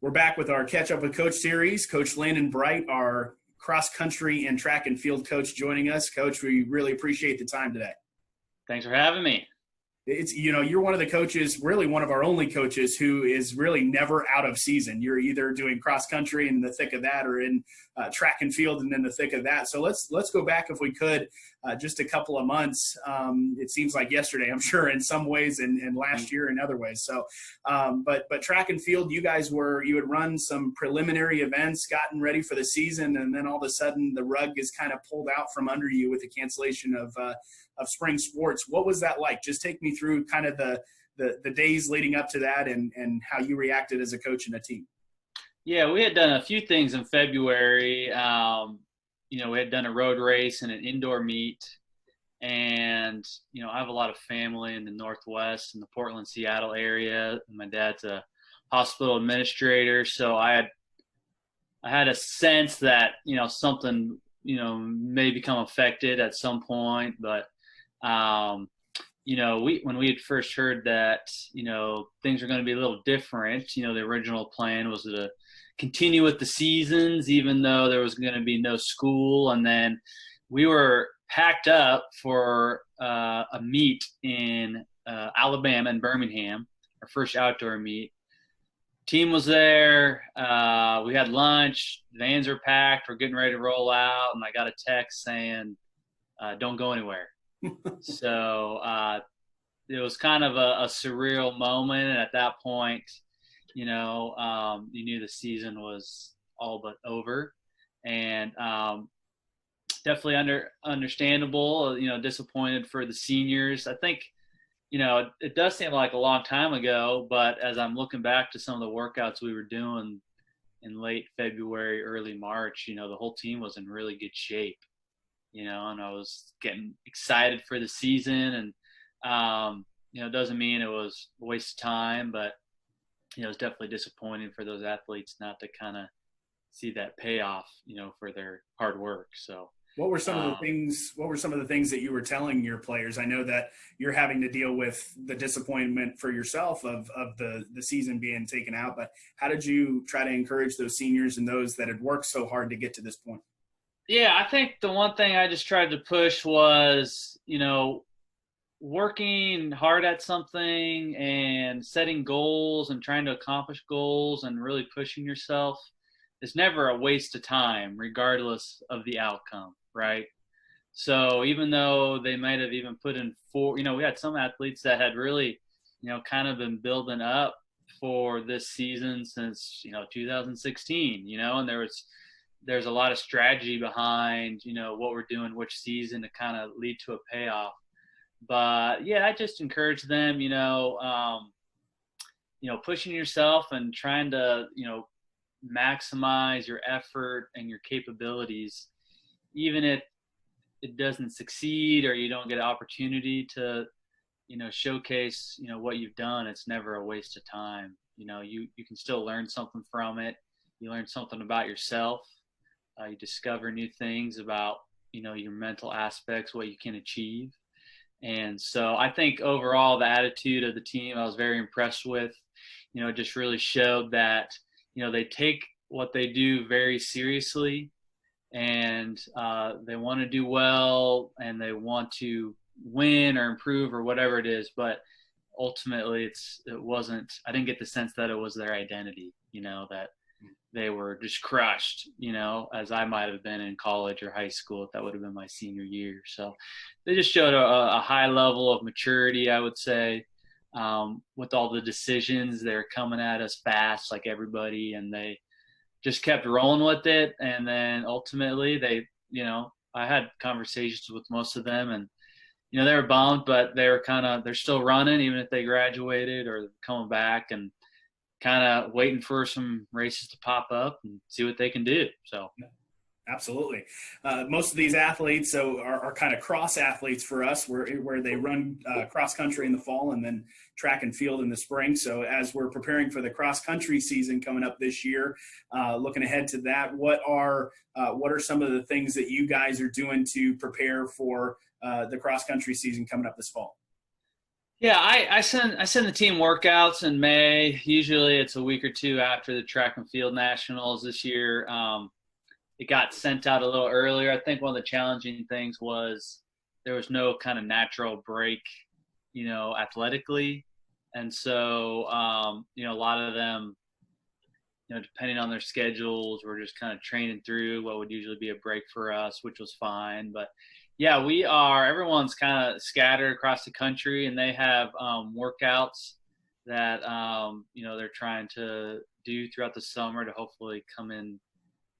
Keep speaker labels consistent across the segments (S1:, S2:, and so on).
S1: We're back with our Catch Up with Coach series. Coach Landon Bright, our cross country and track and field coach, joining us. Coach, we really appreciate the time today.
S2: Thanks for having me.
S1: It's, you're one of the coaches, really one of our only coaches, who is really never out of season. You're either doing cross country and in the thick of that, or in track and field and in the thick of that. So let's go back, if we could, just a couple of months. It seems like yesterday, I'm sure, in some ways, and last year in other ways. So, but track and field, you had run some preliminary events, gotten ready for the season, and then all of a sudden the rug is kind of pulled out from under you with the cancellation of spring sports. What was that like? Just take me through kind of the days leading up to that and how you reacted as a coach and a team.
S2: Yeah, we had done a few things in February. We had done a road race and an indoor meet. And, I have a lot of family in the Northwest, in the Portland, Seattle area. My dad's a hospital administrator. So I had a sense that, something, may become affected at some point. But, when we had first heard that, things were going to be a little different, the original plan was to continue with the seasons, even though there was going to be no school. And then we were packed up for a meet in Alabama and Birmingham, our first outdoor meet. Team was there. We had lunch. Vans were packed. We're getting ready to roll out. And I got a text saying, don't go anywhere. So it was kind of a surreal moment. And at that point, you knew the season was all but over. And definitely understandable, disappointed for the seniors. I think, it does seem like a long time ago, but as I'm looking back to some of the workouts we were doing in late February, early March, the whole team was in really good shape. And I was getting excited for the season, and, it doesn't mean it was a waste of time, but, it was definitely disappointing for those athletes not to kind of see that payoff, for their hard work. So
S1: what were some of the things that you were telling your players? I know that you're having to deal with the disappointment for yourself of the season being taken out, but how did you try to encourage those seniors and those that had worked so hard to get to this point?
S2: Yeah, I think the one thing I just tried to push was, working hard at something and setting goals and trying to accomplish goals and really pushing yourself is never a waste of time, regardless of the outcome, right? So even though they might have even put in we had some athletes that had really, kind of been building up for this season since, 2016, and there's a lot of strategy behind, what we're doing, which season to kind of lead to a payoff. But yeah, I just encourage them, pushing yourself and trying to, maximize your effort and your capabilities, even if it doesn't succeed or you don't get an opportunity to, showcase, what you've done. It's never a waste of time. You can still learn something from it. You learn something about yourself. You discover new things about, your mental aspects, what you can achieve. And so I think overall the attitude of the team I was very impressed with. It just really showed that, they take what they do very seriously, and they want to do well and they want to win or improve or whatever it is. But ultimately I didn't get the sense that it was their identity, that they were just crushed, as I might have been in college or high school, if that would have been my senior year. So they just showed a high level of maturity, I would say, with all the decisions. They're coming at us fast like everybody, and they just kept rolling with it. And then ultimately I had conversations with most of them, and, they were bummed, but they're still running, even if they graduated or coming back, and kind of waiting for some races to pop up and see what they can do. So.
S1: Absolutely. Most of these athletes are kind of cross athletes for us, where they run cross country in the fall and then track and field in the spring. So as we're preparing for the cross country season coming up this year, looking ahead to that, what are some of the things that you guys are doing to prepare for the cross country season coming up this fall?
S2: Yeah, I send the team workouts in May. Usually it's a week or two after the track and field nationals. This year, it got sent out a little earlier. I think one of the challenging things was there was no kind of natural break, athletically, and so a lot of them, depending on their schedules, were just kind of training through what would usually be a break for us, which was fine. But yeah, everyone's kind of scattered across the country, and they have workouts that they're trying to do throughout the summer to hopefully come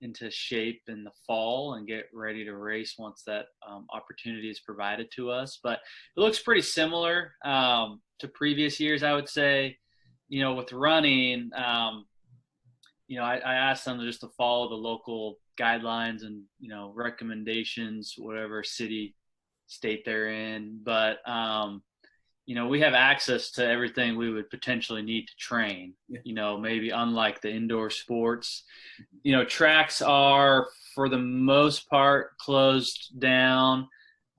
S2: into shape in the fall and get ready to race once that opportunity is provided to us. But it looks pretty similar to previous years, I would say. With running, I asked them just to follow the local guidelines and recommendations, whatever city, state they're in. But we have access to everything we would potentially need to train. Maybe unlike the indoor sports, tracks are for the most part closed down.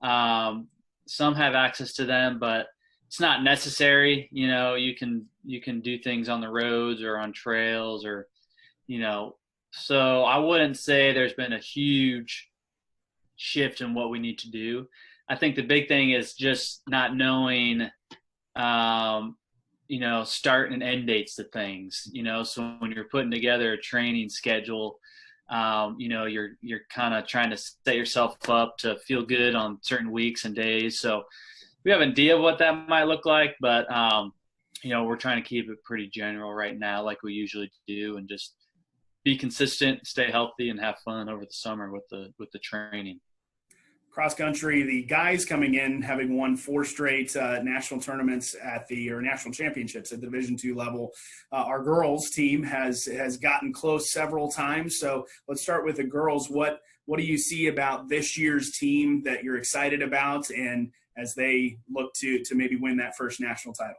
S2: Some have access to them, but it's not necessary. You can do things on the roads or on trails or so I wouldn't say there's been a huge shift in what we need to do. I think the big thing is just not knowing, start and end dates to things, so when you're putting together a training schedule, you're kind of trying to set yourself up to feel good on certain weeks and days. So we have an idea of what that might look like, but, we're trying to keep it pretty general right now, like we usually do, and just be consistent, stay healthy, and have fun over the summer with the training.
S1: Cross country, the guys coming in having won 4 straight national tournaments or national championships at the Division II level. Our girls team has gotten close several times. So let's start with the girls. What do you see about this year's team that you're excited about, and as they look to maybe win that first national title?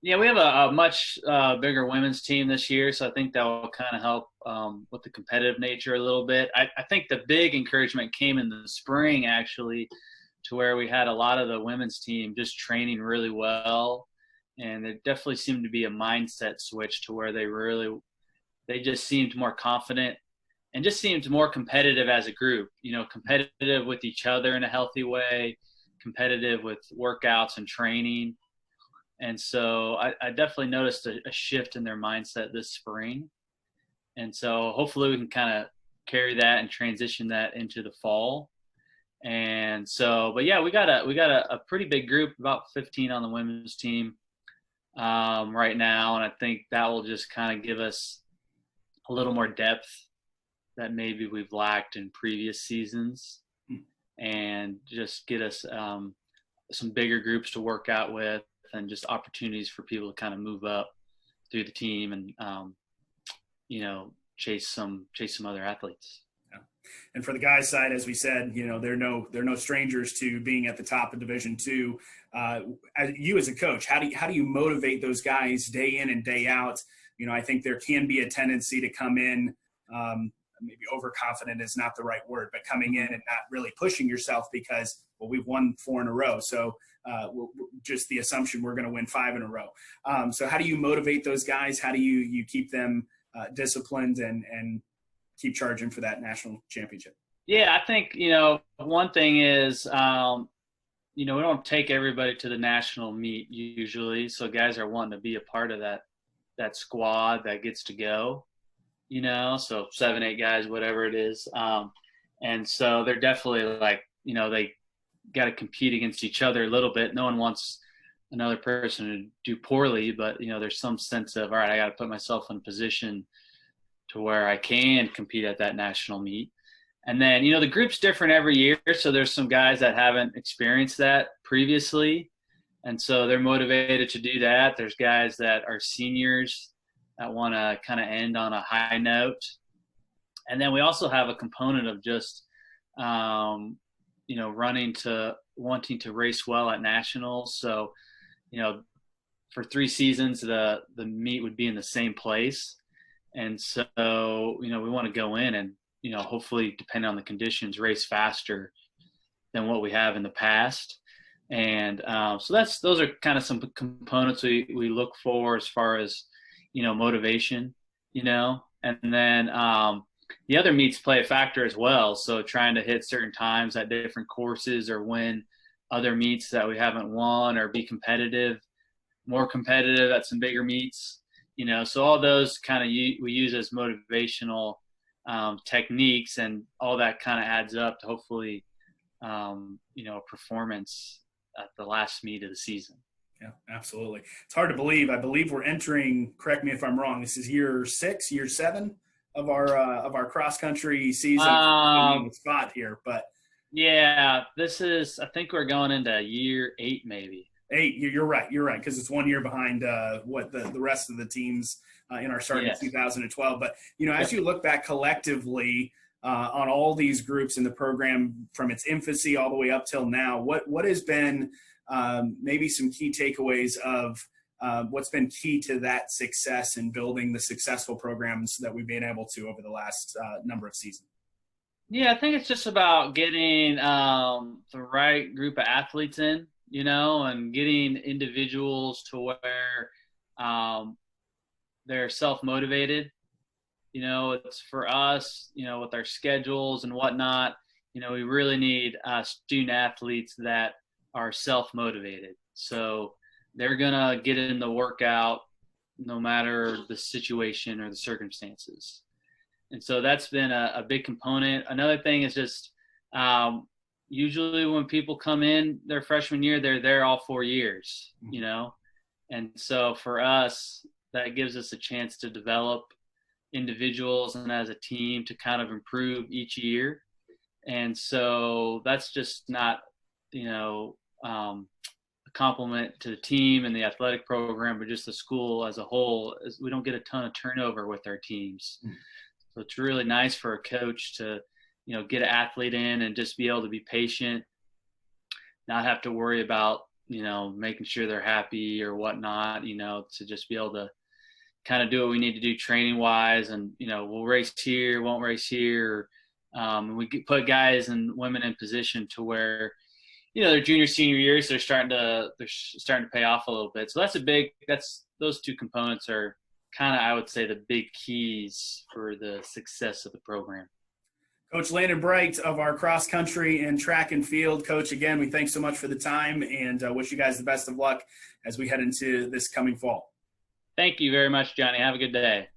S2: Yeah, we have a much bigger women's team this year, so I think that will kind of help with the competitive nature a little bit. I think the big encouragement came in the spring, actually, to where we had a lot of the women's team just training really well, and there definitely seemed to be a mindset switch to where they just seemed more confident and just seemed more competitive as a group, competitive with each other in a healthy way, competitive with workouts and training. And so I definitely noticed a shift in their mindset this spring. And so hopefully we can kind of carry that and transition that into the fall. And so, but yeah, we got a pretty big group, about 15 on the women's team right now. And I think that will just kind of give us a little more depth that maybe we've lacked in previous seasons, and just get us some bigger groups to work out with, and just opportunities for people to kind of move up through the team and, chase some other athletes.
S1: Yeah. And for the guys' side, as we said, they're no strangers to being at the top of Division II. You as a coach, how do you motivate those guys day in and day out? I think there can be a tendency to come in, maybe overconfident is not the right word, but coming in and not really pushing yourself because, well, we've won 4 in a row. So just the assumption we're going to win 5 in a row. So how do you motivate those guys? How do you keep them disciplined and keep charging for that national championship?
S2: Yeah, I think, one thing is, we don't take everybody to the national meet usually. So guys are wanting to be a part of that squad that gets to go, so 7, 8 guys, whatever it is. And so they're definitely like, they got to compete against each other a little bit. No one wants another person to do poorly, but there's some sense of, all right, I got to put myself in a position to where I can compete at that national meet. And then, the group's different every year. So there's some guys that haven't experienced that previously, and so they're motivated to do that. There's guys that are seniors that want to kind of end on a high note. And then we also have a component of just, wanting to race well at nationals. So, for 3 seasons, the meet would be in the same place. And so, we want to go in and, hopefully, depending on the conditions, race faster than what we have in the past. And so those are kind of some components we look for as far as, motivation, and then the other meets play a factor as well. So trying to hit certain times at different courses or win other meets that we haven't won, or be more competitive at some bigger meets, so all those kind of we use as motivational techniques, and all that kind of adds up to hopefully, a performance at the last meet of the season.
S1: Yeah, absolutely. It's hard to believe. I believe we're entering, correct me if I'm wrong, this is year 6, year 7 of our cross country season. Spot here, but
S2: yeah, I think we're going into year 8, maybe.
S1: 8. You're right. Because it's 1 year behind what the rest of the teams in our start in 2012. But as you look back collectively on all these groups in the program from its infancy all the way up till now, what has been maybe some key takeaways of what's been key to that success in building the successful programs that we've been able to over the last number of seasons?
S2: Yeah, I think it's just about getting the right group of athletes in, and getting individuals to where they're self-motivated. It's for us, with our schedules and whatnot, we really need student athletes that are self-motivated. So they're going to get in the workout no matter the situation or the circumstances. And so that's been a big component. Another thing is just usually when people come in their freshman year, they're there all 4 years, And so for us, that gives us a chance to develop individuals and as a team to kind of improve each year. And so that's just not, a compliment to the team and the athletic program, but just the school as a whole. We don't get a ton of turnover with our teams. So it's really nice for a coach to, get an athlete in and just be able to be patient, not have to worry about, making sure they're happy or whatnot, to just be able to kind of do what we need to do training wise. And, we'll race here, won't race here. We put guys and women in position to where, their junior, senior years, they're starting to pay off a little bit. So those two components are kind of, I would say, the big keys for the success of the program.
S1: Coach Landon Bright of our cross country and track and field. Coach, again, we thank so much for the time and wish you guys the best of luck as we head into this coming fall.
S2: Thank you very much, Johnny. Have a good day.